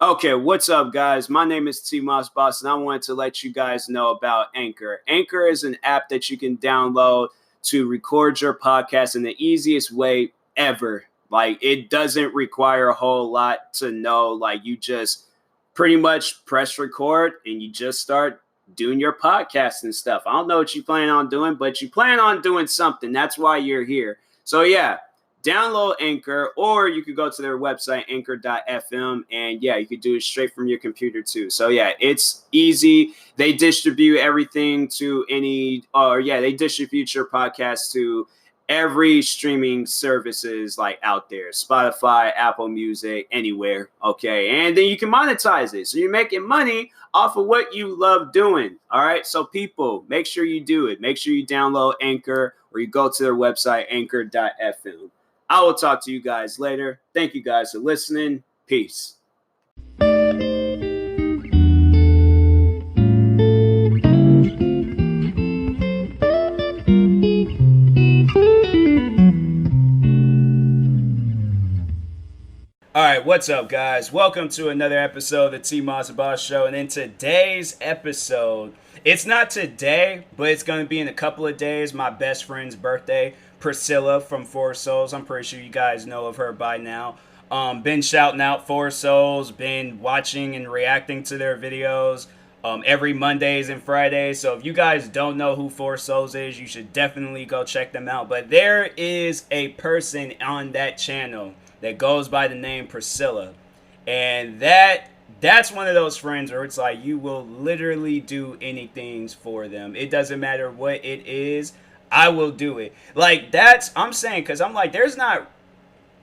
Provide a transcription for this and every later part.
Okay, what's up, guys? My name is TMossBoss, and I wanted to let you guys know about Anchor. Anchor is an app that you can download to record your podcast in the easiest way ever. Like, it doesn't require a whole lot to know. Like, you just pretty much press record and you just start doing your podcast and stuff. I don't know what you plan on doing, but you plan on doing something. That's why you're here. So, yeah, download Anchor, or you could go to their website, anchor.fm, and yeah, you could do it straight from your computer too. So yeah, it's easy. They distribute everything to they distribute your podcast to every streaming services like out there, Spotify, Apple Music, anywhere. Okay, and then you can monetize it, so you're making money off of what you love doing. All right, so people, make sure you do it. Make sure you download Anchor, or you go to their website, anchor.fm. I will talk to you guys later. Thank you guys for listening. Peace. All right, what's up, guys? Welcome to another episode of the TMossBoss Show. And in today's episode, it's not today, but it's going to be in a couple of days, my best friend's birthday, Priscilla from Four Souls. I'm pretty sure you guys know of her by now. Been shouting out Four Souls, been watching and reacting to their videos every Mondays and Fridays. So if you guys don't know who Four Souls is, you should definitely go check them out. But there is a person on that channel that goes by the name Priscilla, and that's one of those friends where it's like you will literally do anything for them. It doesn't matter what it is, I will do it. Like, that's, I'm saying, because I'm like, there's not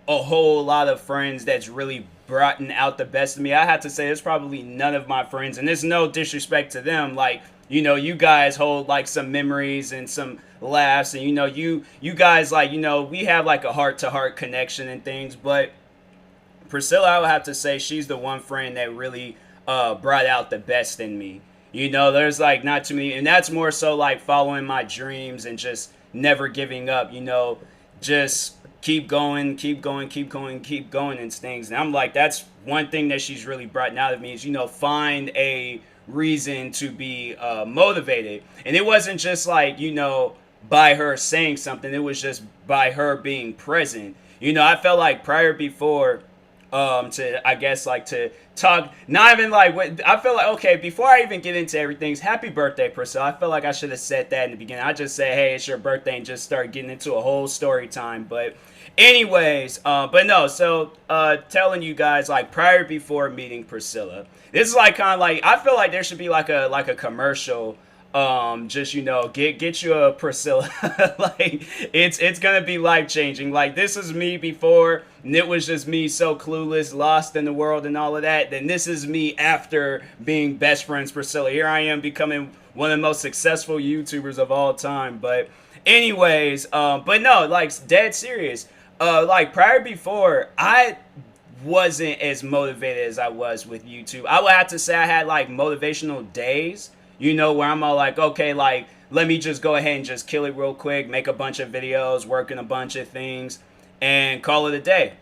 a whole lot of friends that's really brought out the best of me. I have to say, there's probably none of my friends, and there's no disrespect to them. Like, you guys hold like some memories and some laughs, and you guys, like, we have like a heart to heart connection and things. But Priscilla, I would have to say, she's the one friend that really brought out the best in me. There's like not too many, and that's more so like following my dreams and just never giving up. Just keep going, keep going, keep going, keep going and things. And I'm like, that's one thing that she's really brought out of me is, find a reason to be motivated. And it wasn't just like, by her saying something. It was just by her being present. I felt like prior before to, I guess, like, to talk, not even like what I feel like. Okay, before I even get into everything, happy birthday, Priscilla. I feel like I should have said that in the beginning. I just say, hey, it's your birthday, and just start getting into a whole story time. But anyways, but no, so telling you guys, like, prior before meeting Priscilla, this is like kind of like, I feel like there should be like a commercial. Just, get you a Priscilla. Like, it's gonna be life changing. Like, this is me before, and it was just me so clueless, lost in the world and all of that. Then this is me after being best friends Priscilla. Here I am becoming one of the most successful YouTubers of all time. But anyways, but no, like, dead serious. Like, prior before, I wasn't as motivated as I was with YouTube. I would have to say I had like motivational days, where I'm all like, okay, like, let me just go ahead and just kill it real quick, make a bunch of videos, work in a bunch of things, and call it a day.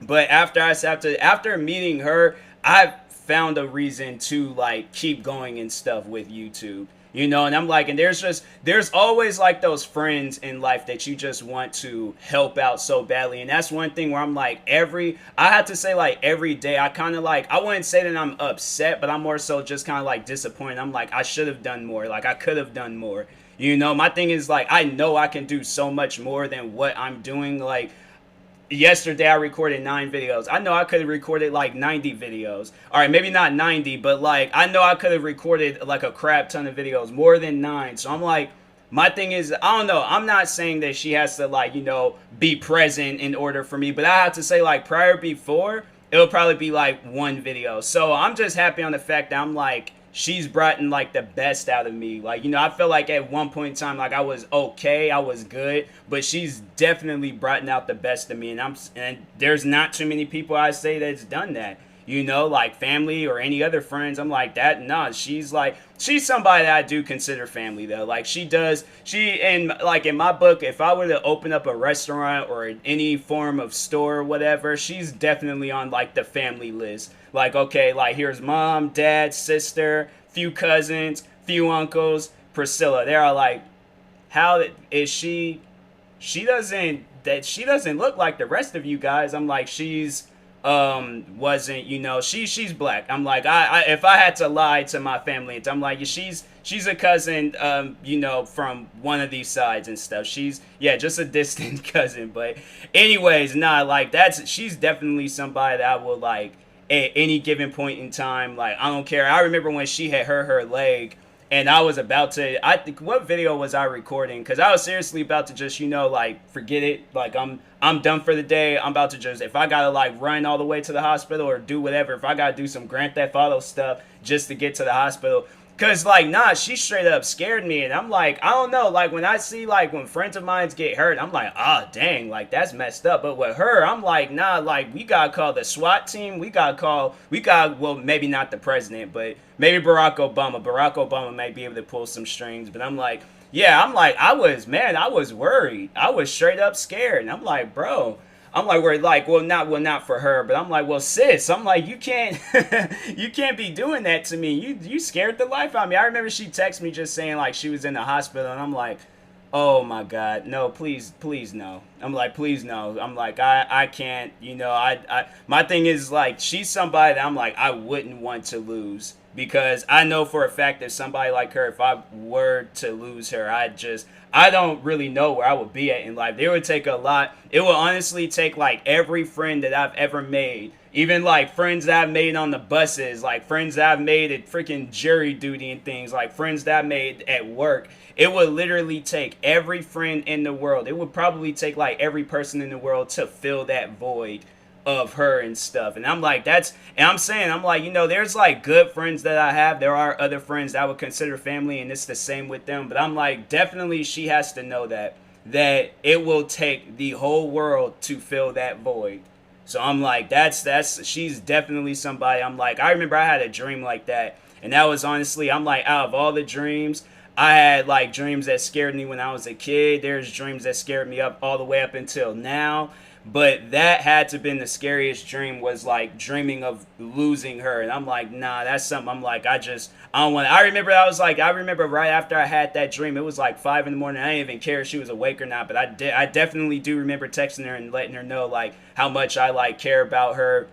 But after meeting her, I found a reason to like keep going and stuff with YouTube. And I'm like, and there's always like those friends in life that you just want to help out so badly. And that's one thing where I'm like, I have to say, like, every day I kind of like, I wouldn't say that I'm upset, but I'm more so just kind of like disappointed. I'm like, I should have done more. Like, I could have done more. My thing is, like, I know I can do so much more than what I'm doing. Like, yesterday I recorded 9 videos. I know I could have recorded like 90 videos. All right, maybe not 90, but like, I know I could have recorded like a crap ton of videos, more than 9. So I'm like, my thing is, I don't know. I'm not saying that she has to, like, be present in order for me, but I have to say, like, prior before, it'll probably be like 1 video. So I'm just happy on the fact that I'm like, she's brought in like the best out of me. Like, I feel like at one point in time, like, I was okay, I was good, but she's definitely brought out the best of me. And there's not too many people I say that's done that. you know, like family or any other friends. I'm like that. Nah, she's somebody that I do consider family though. Like and like in my book, if I were to open up a restaurant or any form of store or whatever, she's definitely on like the family list. Like okay, like here's mom, dad, sister, few cousins, few uncles, Priscilla. They're all like, how is she? She doesn't look like the rest of you guys. I'm like she's wasn't, you know, she's black. I'm like I if I had to lie to my family, I'm like she's a cousin, you know, from one of these sides and stuff. She's, yeah, just a distant cousin. But anyways, nah, like she's definitely somebody that I will like at any given point in time. Like I don't care. I remember when she had hurt her leg and I was about to, I think, what video was I recording? Because I was seriously about to just, you know, like forget it. Like I'm done for the day. I'm about to just, if I gotta like run all the way to the hospital or do whatever, if I gotta do some Grand Theft Auto stuff just to get to the hospital. Cause like nah, she straight up scared me, and I'm like, I don't know, like when I see like when friends of mine get hurt, I'm like, ah dang, like that's messed up. But with her, I'm like, nah, like we gotta call the SWAT team, well maybe not the president, but maybe Barack Obama. Barack Obama might be able to pull some strings. But I'm like, yeah, I'm like, I was worried. I was straight up scared, and I'm like, bro. I'm like, we're like, well, not for her, but I'm like, well, sis, I'm like, you can't, you can't be doing that to me. You scared the life out of me. I remember she texted me just saying like she was in the hospital, and I'm like, oh my God, no, please, please, no. I'm like, please, no. I'm like, I can't, you know, my thing is like, she's somebody that I'm like, I wouldn't want to lose. Because I know for a fact that somebody like her, if I were to lose her, I don't really know where I would be at in life. It would take a lot. It would honestly take like every friend that I've ever made, even like friends that I've made on the buses, like friends that I've made at freaking jury duty and things, like friends that I've made at work. It would literally take every friend in the world. It would probably take like every person in the world to fill that void of her and stuff. And I'm like, I'm like, you know, there's like good friends that I have. There are other friends that I would consider family, and it's the same with them. But I'm like, definitely she has to know that it will take the whole world to fill that void. So I'm like, she's definitely somebody. I'm like, I remember I had a dream like that. And that was honestly, I'm like, out of all the dreams, I had like dreams that scared me when I was a kid. There's dreams that scared me up all the way up until now. But that had to have been the scariest dream, was like dreaming of losing her. And I'm like, nah, that's something I'm like, I don't want to. I remember right after I had that dream, it was like 5 a.m. I didn't even care if she was awake or not. But I definitely do remember texting her and letting her know like how much I like care about her,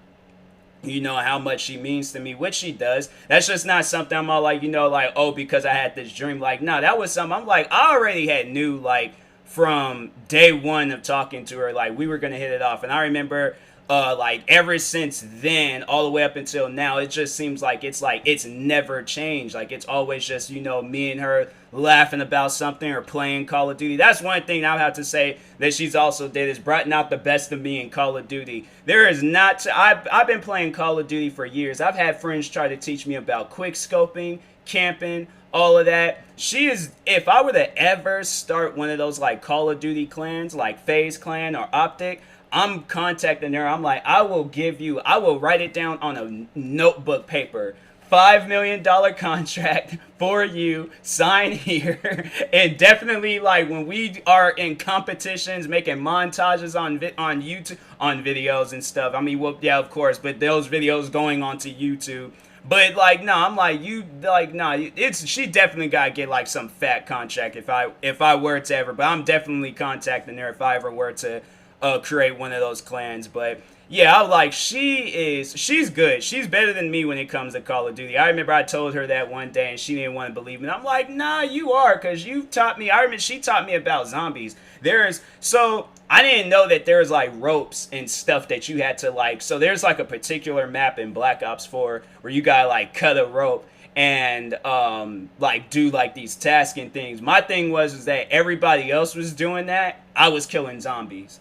you know, how much she means to me, which she does. That's just not something I'm all like, you know, like, oh, because I had this dream. Like, no, that was something I'm like, I already had knew, like, from day one of talking to her, like, we were going to hit it off. And I remember, like, ever since then, all the way up until now, it just seems like it's never changed. Like, it's always just, you know, me and her laughing about something or playing Call of Duty. That's one thing I have to say that she's also did, is brought out the best of me in Call of Duty. There is not, I've been playing Call of Duty for years. I've had friends try to teach me about quick scoping, camping, all of that. She is, if I were to ever start one of those like Call of Duty clans, like FaZe Clan or Optic, I'm contacting her. I'm like, I will write it down on a notebook paper. $5 million contract for you, sign here. And definitely, like, when we are in competitions, making montages on YouTube, on videos and stuff. I mean, well, yeah, of course, but those videos going onto YouTube. But like, no, I'm like, she definitely gotta get like some fat contract if I were to ever. But I'm definitely contacting her if I ever were to create one of those clans. But yeah, I was like, she's good. She's better than me when it comes to Call of Duty. I remember I told her that one day and she didn't want to believe me. And I'm like, nah, you are, because you taught me. I remember she taught me about zombies. So I didn't know that there's like ropes and stuff that you had to like. So there's like a particular map in Black Ops 4 where you gotta like cut a rope and like do like these tasking things. My thing was that everybody else was doing that. I was killing zombies.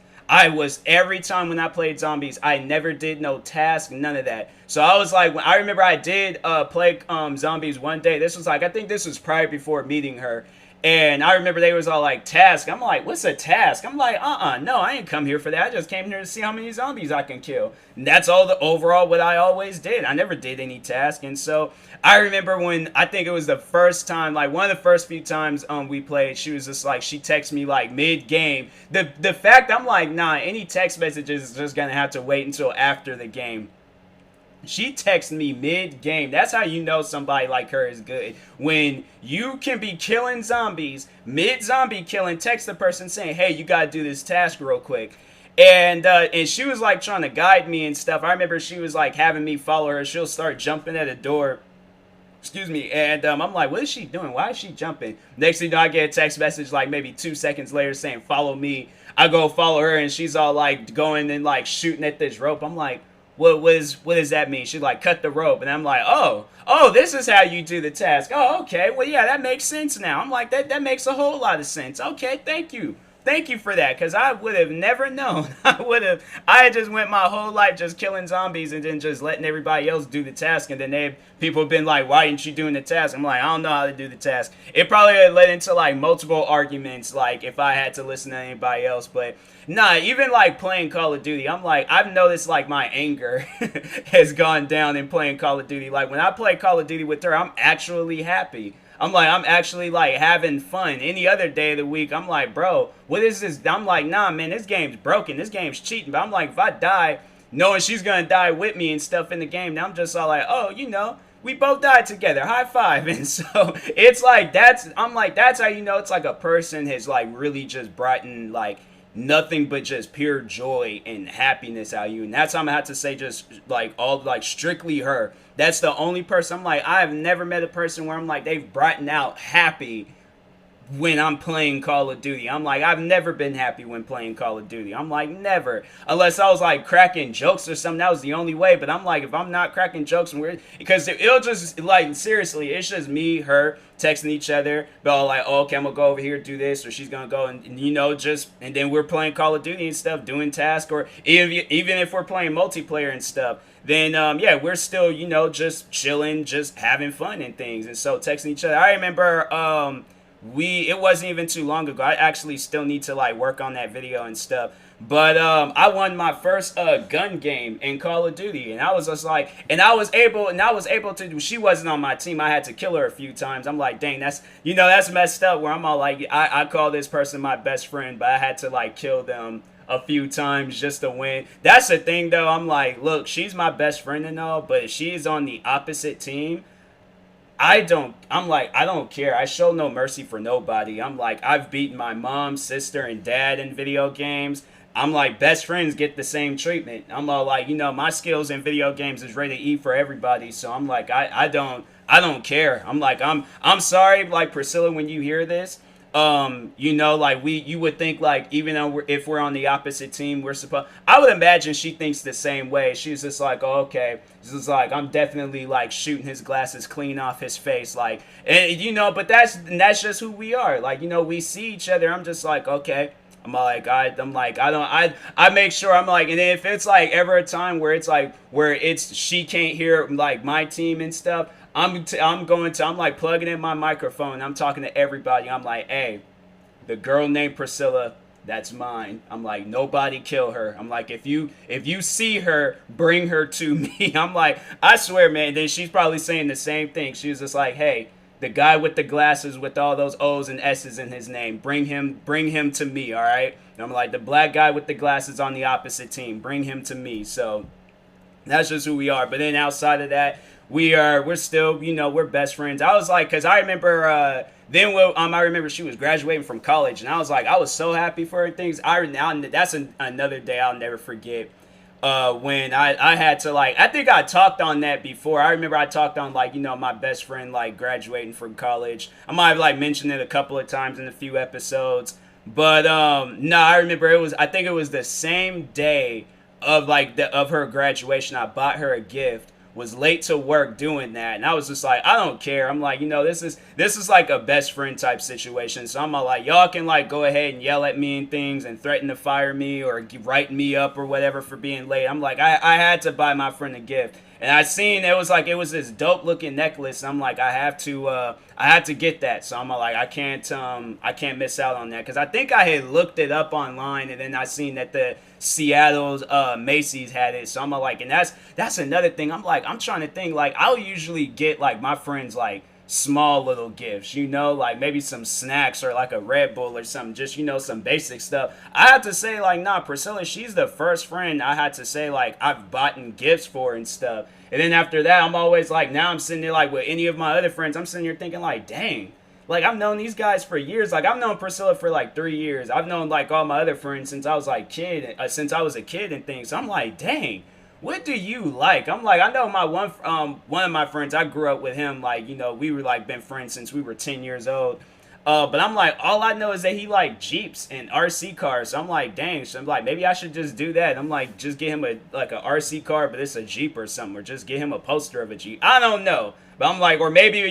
Every time when I played zombies, I never did no task, none of that. So I was like, I remember I did play zombies one day. This was like, I think this was prior before meeting her. And I remember they was all like, task. I'm like, what's a task? I'm like, no, I ain't come here for that. I just came here to see how many zombies I can kill. And that's all the overall what I always did. I never did any task. And so I remember when, I think it was the first time, like one of the first few times we played, she was just like, she texted me like mid-game. The fact I'm like, nah, any text messages is just going to have to wait until after the game. She texted me mid-game. That's how you know somebody like her is good. When you can be killing zombies, mid-zombie killing, text the person saying, hey, you gotta do this task real quick. And she was like trying to guide me and stuff. I remember she was like having me follow her. She'll start jumping at a door. Excuse me. And I'm like, what is she doing? Why is she jumping? Next thing you know, I get a text message like maybe 2 seconds later saying, follow me. I go follow her and she's all like going and like shooting at this rope. I'm like, what does that mean? She's like, cut the rope. And I'm like, oh, this is how you do the task. Oh, okay. Well, yeah, that makes sense now. I'm like, that makes a whole lot of sense. Okay, thank you. Thank you for that, because I would have never known. I had just went my whole life just killing zombies and then just letting everybody else do the task. And then people have been like, why aren't you doing the task? I'm like, I don't know how to do the task. It probably led into like multiple arguments, like if I had to listen to anybody else. But nah, even like playing Call of Duty, I'm like, I've noticed like my anger has gone down in playing Call of Duty. Like when I play Call of Duty with her, I'm actually happy. I'm actually like having fun. Any other day of the week, I'm like, bro, what is this? I'm like, nah, man, this game's broken. This game's cheating. But I'm like, if I die, knowing she's gonna die with me and stuff in the game, now I'm just all like, oh, we both died together. High five. And so it's like, that's how you know it's like a person has like really just brought in like nothing but just pure joy and happiness out of you. And that's how I'm gonna have to say, just like all like strictly her. That's the only person. I'm like, I have never met a person where I'm like, they've brought out happy when I'm playing Call of Duty. I'm like, I've never been happy when playing Call of Duty. I'm like, never. Unless I was like cracking jokes or something, that was the only way. But I'm like, if I'm not cracking jokes, because it'll just like, seriously, it's just me, her, texting each other, but all like, oh, okay, I'm gonna go over here, do this, or she's gonna go and and then we're playing Call of Duty and stuff, doing tasks, or even if we're playing multiplayer and stuff, then yeah, we're still, just chilling, just having fun and things. And so texting each other. I remember it wasn't even too long ago. I actually still need to like work on that video and stuff. But I won my first gun game in Call of Duty, and I was just like, I was able to. She wasn't on my team. I had to kill her a few times. I'm like, dang, that's messed up. Where I'm all like, I call this person my best friend, but I had to like kill them a few times just to win. That's the thing though. I'm like, look, she's my best friend and all, but if she's on the opposite team, I don't care. I show no mercy for nobody. I'm like, I've beaten my mom, sister, and dad in video games. I'm like, best friends get the same treatment. I'm all like, my skills in video games is rated E for everybody. So I'm like, I don't care. I'm like, I'm sorry, like Priscilla, when you hear this. Like you would think like, even though if we're on the opposite team, I would imagine she thinks the same way. She's just like, oh, okay. This is like, I'm definitely like shooting his glasses clean off his face. Like, and but that's just who we are. Like, we see each other. I'm just like, okay. I make sure I'm like, and if it's like ever a time where she can't hear like my team and stuff, I'm like plugging in my microphone. I'm talking to everybody. I'm like, hey, the girl named Priscilla, that's mine. I'm like, nobody kill her. I'm like, if you see her, bring her to me. I'm like, I swear, man. Then she's probably saying the same thing. She was just like, hey, the guy with the glasses with all those O's and S's in his name, bring him to me, all right? And I'm like, the black guy with the glasses on the opposite team, bring him to me. So that's just who we are. But then outside of that, we're still, we're best friends. I was like, because I remember I remember she was graduating from college, and I was like, I was so happy for her and things. That's another day I'll never forget. When I had to like, I think I talked on that before. I remember I talked on like, my best friend like graduating from college. I might have like mentioned it a couple of times in a few episodes, but no, I remember I think it was the same day of like of her graduation. I bought her a gift. Was late to work doing that, and I was just like, I don't care. I'm like, this is like a best friend type situation. So I'm like, y'all can like go ahead and yell at me and things and threaten to fire me or write me up or whatever for being late. I'm like, I had to buy my friend a gift. And I seen it was this dope looking necklace. I'm like, I have to get that. So I'm like, I can't miss out on that because I think I had looked it up online and then I seen that the Seattle's Macy's had it. So I'm like, and that's another thing. I'm like, I'm trying to think, like, I'll usually get like my friends like small little gifts, like maybe some snacks or like a Red Bull or something, just some basic stuff. I have to say, like, nah, Priscilla, she's the first friend I had to say like I've bought gifts for and stuff. And then after that, I'm always like, now I'm sitting there like with any of my other friends, I'm sitting here thinking like, dang, like I've known these guys for years. Like I've known Priscilla for like 3 years. I've known like all my other friends since I was since I was a kid and things. So I'm like, dang, what do you like? I'm like, I know my one of my friends, I grew up with him, like, we were like been friends since we were 10 years old. But I'm like, all I know is that he like Jeeps and RC cars. So I'm like, dang. So I'm like, maybe I should just do that. I'm like, just get him a RC car, but it's a Jeep or something, or just get him a poster of a Jeep. I don't know. But I'm like, or maybe,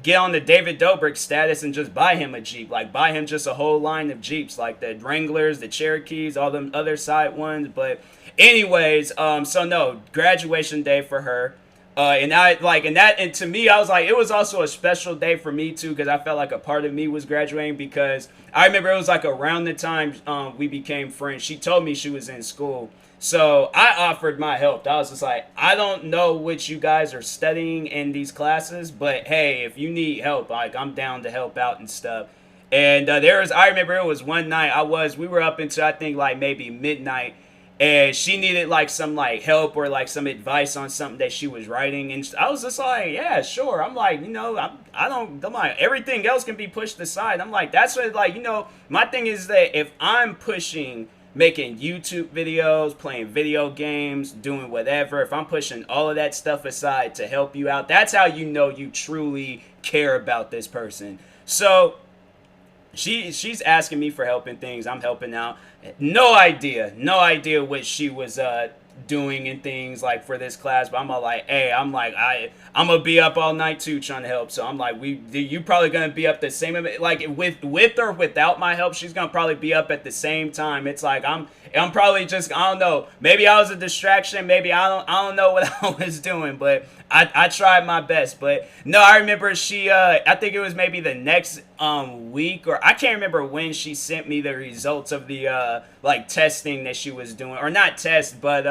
get on the David Dobrik status and just buy him a Jeep. Like, buy him just a whole line of Jeeps, like the Wranglers, the Cherokees, all them other side ones. But anyways, so no, graduation day for her. And to me, I was like, it was also a special day for me too, because I felt like a part of me was graduating, because I remember it was like around the time we became friends. She told me she was in school, so I offered my help. I was just like, I don't know what you guys are studying in these classes, but hey, if you need help, like I'm down to help out and stuff. And I remember it was one night we were up until I think like maybe midnight, and she needed like some like help or like some advice on something that she was writing, and I was just like, yeah, sure. I'm like, I'm like, everything else can be pushed aside. I'm like, that's what, like, my thing is that if I'm pushing making YouTube videos, playing video games, doing whatever, if I'm pushing all of that stuff aside to help you out, that's how you truly care about this person. So she's asking me for help and things. I'm helping out. No idea what she was doing and things like for this class. But I'm all like, hey, I'm gonna be up all night too trying to help. So I'm like, you probably gonna be up the same, like with or without my help. She's gonna probably be up at the same time. It's like I'm probably just, I don't know. Maybe I was a distraction. Maybe I don't know what I was doing, but I tried my best. But no, I remember she I think it was maybe the next week, or I can't remember when, she sent me the results of the like testing that she was doing, or not test, but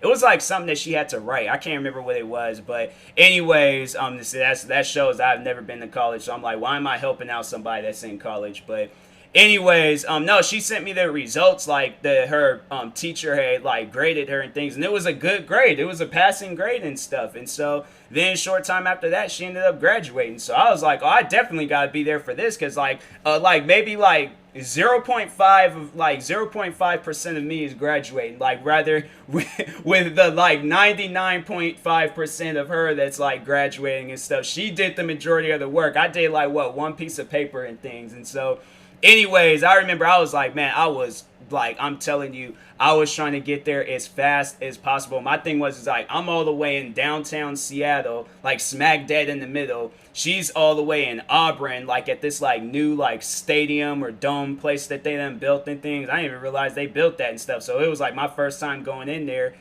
it was like something that she had to write. I can't remember what it was, but anyways, that shows I've never been to college. So I'm like, why am I helping out somebody that's in college? But anyways, no, she sent me the results, like her teacher had like graded her and things, and it was a good grade. It was a passing grade and stuff. And so then short time after that, she ended up graduating. So I was like, oh, I definitely got to be there for this, because like maybe like 0.5% of me is graduating, like rather with the like 99.5% of her that's like graduating and stuff. She did the majority of the work. I did like one piece of paper and things. And so anyways, I remember I was like, man, I was like, I'm telling you, I was trying to get there as fast as possible. My thing was like, I'm all the way in downtown Seattle, like smack dead in the middle. She's all the way in Auburn, like at this like new like stadium or dome place that they done built and things. I didn't even realize they built that and stuff. So it was like my first time going in there.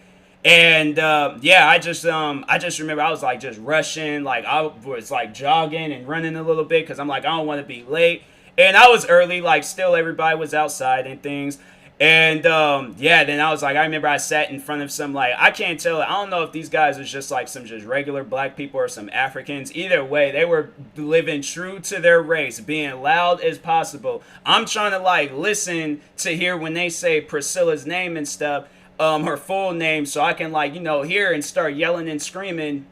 And yeah, I just remember I was like just rushing, like I was like jogging and running a little bit, because I'm like, I don't want to be late. And I was early, like still everybody was outside and things. And yeah, then I was like, I remember I sat in front of some, like, I can't tell, I don't know if these guys was just like some just regular black people or some Africans. Either way, they were living true to their race, being loud as possible. I'm trying to like listen to hear when they say Priscilla's name and stuff, her full name, so I can like, hear and start yelling and screaming.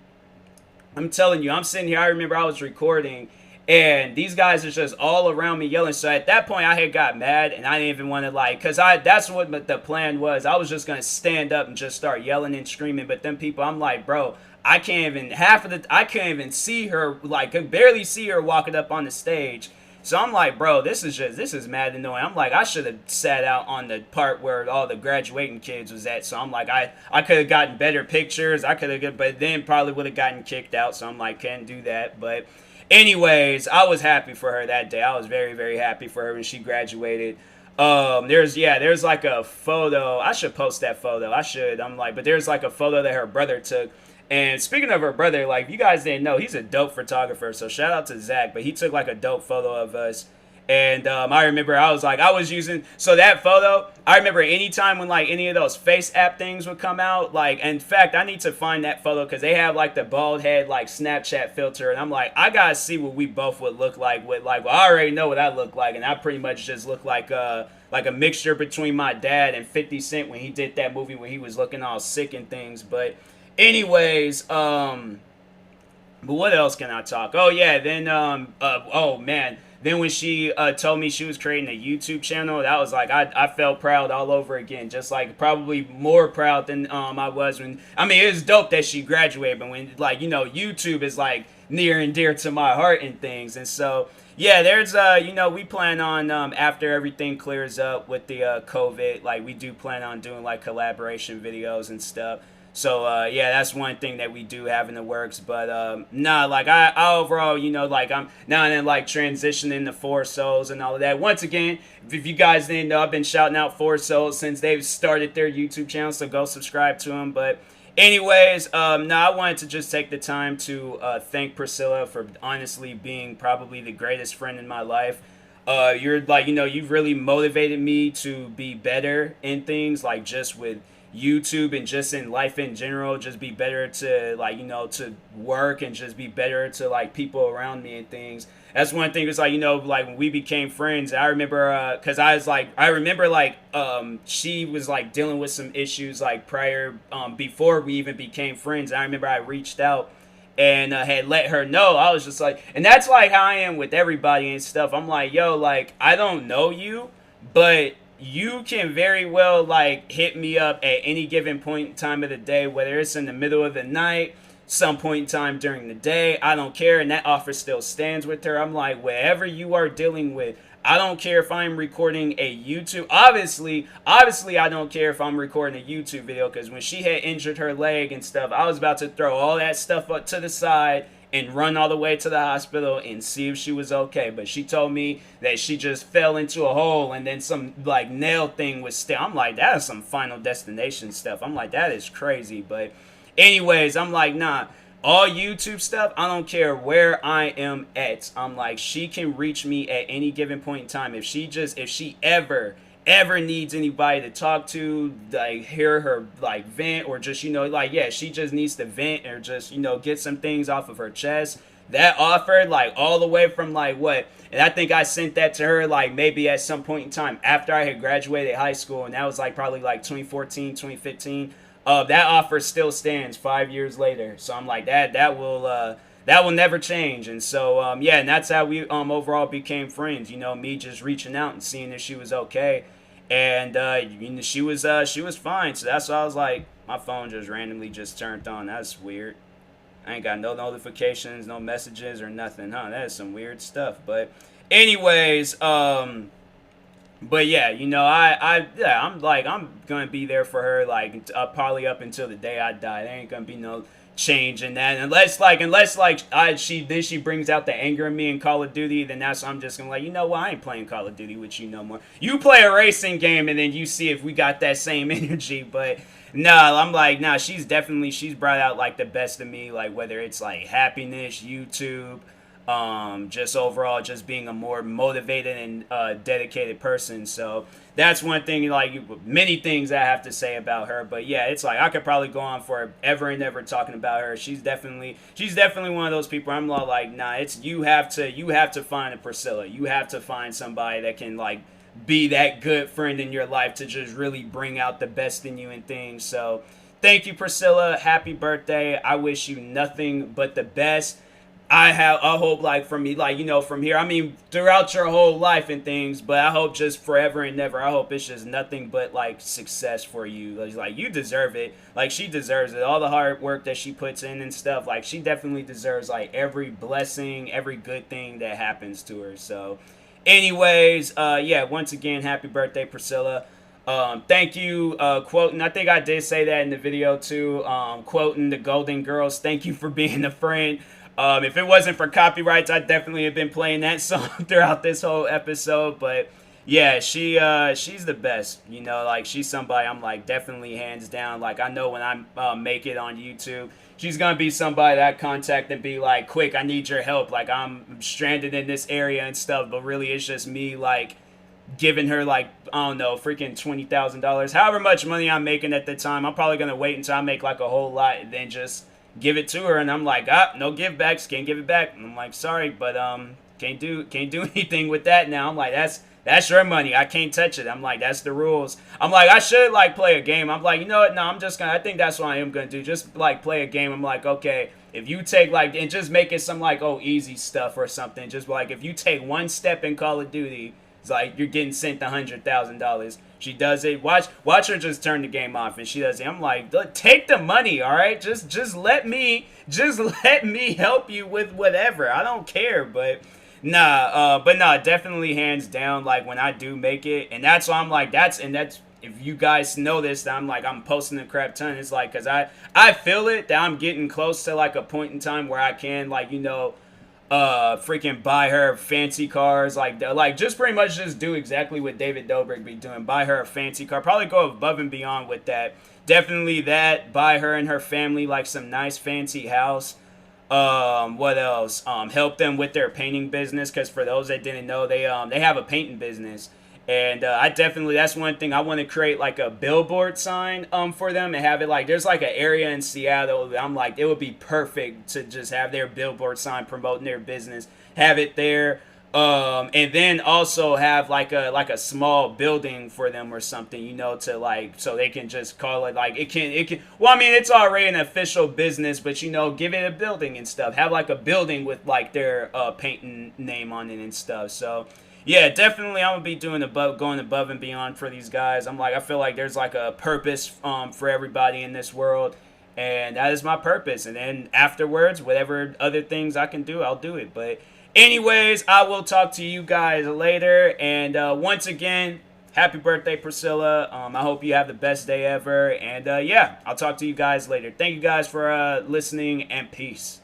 I'm telling you, I'm sitting here, I remember I was recording, and these guys are just all around me yelling. So at that point, I had got mad, and I didn't even want to like, because that's what the plan was. I was just going to stand up and just start yelling and screaming. But them people, I'm like, bro, I can't even see her, like, could barely see her walking up on the stage. So I'm like, bro, this is mad annoying. I'm like, I should have sat out on the part where all the graduating kids was at. So I'm like, I could have gotten better pictures. But then probably would have gotten kicked out. So I'm like, can't do that. But anyways, I was happy for her that day. I was very, very happy for her when she graduated. There's like a photo. I should post that photo. I should. I'm like, but there's like a photo that her brother took. And speaking of her brother, like, if you guys didn't know, he's a dope photographer. So shout out to Zach. But he took like a dope photo of us. And I remember I was using, so that photo, I remember anytime when like any of those face app things would come out, like, in fact, I need to find that photo because they have like the bald head, like Snapchat filter. And I'm like, I got to see what we both would look like with like, well, I already know what I look like. And I pretty much just look like a mixture between my dad and 50 Cent when he did that movie when he was looking all sick and things. But anyways, but what else can I talk? Oh yeah, then oh man. Then when she told me she was creating a YouTube channel, that was like, I felt proud all over again. Just like probably more proud than I was when, I mean, it was dope that she graduated, but when, like, you know, YouTube is like near and dear to my heart and things. And so, yeah, there's, you know, we plan on, after everything clears up with the COVID, like we do plan on doing like collaboration videos and stuff. So, yeah, that's one thing that we do have in the works. But, nah, like, I overall, you know, like, I'm now and then, like, transitioning to Four Souls and all of that. Once again, if you guys didn't know, I've been shouting out Four Souls since they've started their YouTube channel, so go subscribe to them. But anyways, I wanted to just take the time to thank Priscilla for honestly being probably the greatest friend in my life. You're, like, you know, you've really motivated me to be better in things, like, just with YouTube and just in life in general, just be better to, like, you know, to work and just be better to like people around me and things. That's one thing. It's like, you know, like when we became friends, I remember because she was like dealing with some issues like prior before we even became friends. I remember I reached out and had let her know. I was just like, and that's like how I am with everybody and stuff. I'm like, yo, like, I don't know you, but you can very well like hit me up at any given point in time of the day, whether it's in the middle of the night, some point in time during the day. I don't care. And that offer still stands with her. I'm like, whatever you are dealing with, I don't care if I'm recording a YouTube. Obviously, I don't care if I'm recording a YouTube video, because when she had injured her leg and stuff, I was about to throw all that stuff up to the side and run all the way to the hospital and see if she was okay. But she told me that she just fell into a hole and then some like nail thing was still. I'm like, that is some Final Destination stuff. I'm like, that is crazy. But anyways, I'm like, nah, all YouTube stuff, I don't care where I am at. I'm like, she can reach me at any given point in time. If she ever needs anybody to talk to, like hear her like vent, or just, you know, like, yeah, she just needs to vent or just, you know, get some things off of her chest. That offer, like, all the way from like what, and I think I sent that to her like maybe at some point in time after I had graduated high school, and that was like probably like 2014, 2015. That offer still stands 5 years later. So I'm like, that will never change. And so yeah, and that's how we overall became friends. You know, me just reaching out and seeing if she was okay. And you know, she was fine. So that's why I was like, my phone just randomly just turned on. That's weird. I ain't got no notifications, no messages or nothing, huh? That is some weird stuff. But anyways, but yeah, you know, I'm like, I'm gonna be there for her, like, probably up until the day I die. There ain't gonna be no change in that, unless she brings out the anger in me in Call of Duty. Then that's, I'm just gonna like, you know what, I ain't playing Call of Duty with you no more. You play a racing game and then you see if we got that same energy. But nah, I'm like, nah, she's brought out like the best of me, like whether it's like happiness, YouTube, just overall just being a more motivated and dedicated person. So that's one thing, like many things I have to say about her. But yeah, it's like I could probably go on for ever and ever talking about her. She's definitely one of those people I'm like, nah, it's you have to find a Priscilla. You have to find somebody that can like be that good friend in your life to just really bring out the best in you and things. So thank you, Priscilla. Happy birthday. I wish you nothing but the best. I hope, like, from me, like, you know, from here, I mean, throughout your whole life and things, but I hope just forever and never, I hope it's just nothing but, like, success for you. Like, you deserve it. Like, she deserves it. All the hard work that she puts in and stuff, like, she definitely deserves, like, every blessing, every good thing that happens to her. So, anyways, yeah, once again, happy birthday, Priscilla. Thank you, quoting, I think I did say that in the video, too, quoting the Golden Girls, thank you for being a friend. If it wasn't for copyrights, I'd definitely have been playing that song throughout this whole episode. But Yeah, she's the best. You know, like she's somebody I'm like definitely hands down. Like I know when I make it on YouTube, she's gonna be somebody that I contact and be like, quick, I need your help. Like I'm stranded in this area and stuff, but really it's just me like giving her like I don't know, freaking $20,000, however much money I'm making at the time. I'm probably gonna wait until I make like a whole lot and then just give it to her. And I'm like, no give backs, can't give it back. And I'm like, sorry, but can't do anything with that now. I'm like, that's your money. I can't touch it. I'm like, that's the rules. I'm like, I should like play a game. I'm like, you know what? No, I think that's what I am gonna do. Just like play a game. I'm like, okay, if you take like and just make it some like easy stuff or something. Just like if you take one step in Call of Duty, it's like you're getting sent $100,000. She does it. Watch her just turn the game off, and she does it. I'm like, take the money, all right? Just let me help you with whatever. I don't care, but nah, definitely hands down. Like when I do make it, and that's why I'm like, that's if you guys know this, that I'm posting a crap ton. It's like because I feel it that I'm getting close to like a point in time where I can like freaking buy her fancy cars, like just pretty much just do exactly what David Dobrik be doing. Buy her a fancy car, probably go above and beyond with that. Definitely that. Buy her and her family like some nice fancy house. What else? Help them with their painting business, because for those that didn't know, they have a painting business. And I definitely, that's one thing I want to create, like a billboard sign for them and have it like, there's like an area in Seattle that I'm like, it would be perfect to just have their billboard sign promoting their business, have it there. And then also have like a small building for them or something, to like, so they can just call it like, it can, well, I mean, it's already an official business, but give it a building and stuff, have like a building with like their painting name on it and stuff. So yeah, definitely I'm gonna be going above and beyond for these guys. I feel like there's like a purpose for everybody in this world, and that is my purpose. And then afterwards, whatever other things I can do, I'll do it. But anyways, I will talk to you guys later. And once again, happy birthday, Priscilla. I hope you have the best day ever. And yeah, I'll talk to you guys later. Thank you guys for listening, and peace.